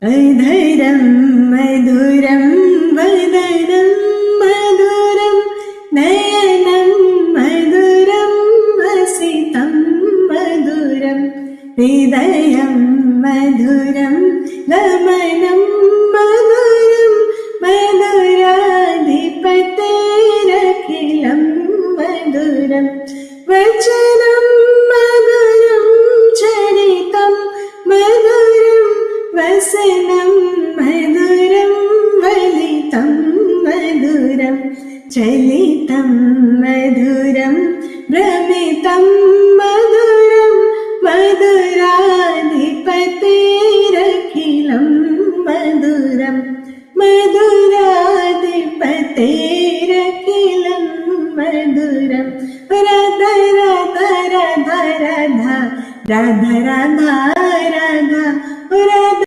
अधरं मधुरं वदनं मधुरं नयनं मधुरं वसितं मधुरं हृदयं मधुरं गमनं मधुरं मधुराधिपतेरखिलं मधुरं वचनं मधुरं चरितं मधुरं वसनं मधुरं वलितं मधुरं चलितं मधुरं भ्रमितं